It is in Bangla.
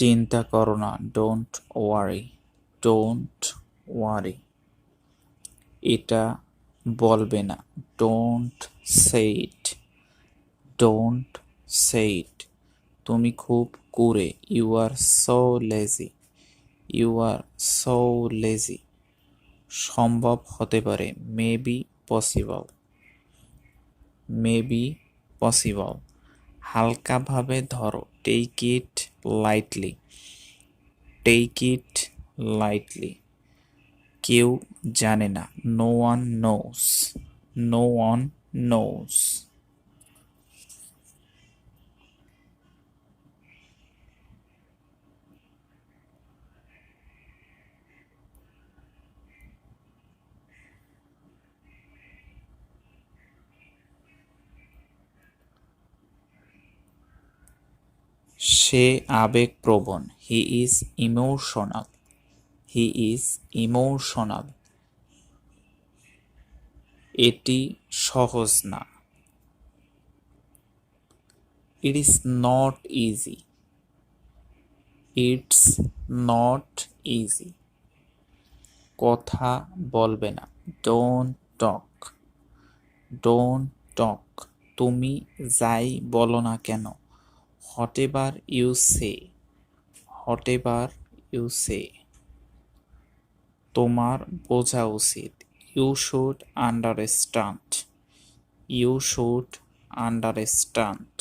চিন্তা করো না, ডোন্ট ওয়ারি, ডোন্ট ওয়ারি। এটা বলবে না, don't say it, don't say ইট। তুমি খুব কুড়ে, you are so lazy, you are so lazy. সম্ভব হতে পারে, মেবি পসিবল, মেবি পসিবল। হালকাভাবে ধরো, take it lightly, take it lightly. কেউ জানে না, no one knows, no one knows. সে আবেগপ্রবণ, he is emotional, he is emotional. এটি সহজ না, it is not easy, it's not easy. কথা বলবে না, ডোন্ট টক, ডোন্ট টক। তুমি যাই বলো না কেন, whatever you say, whatever you say. তোমার বোঝা উচিত, you should understand, you should understand.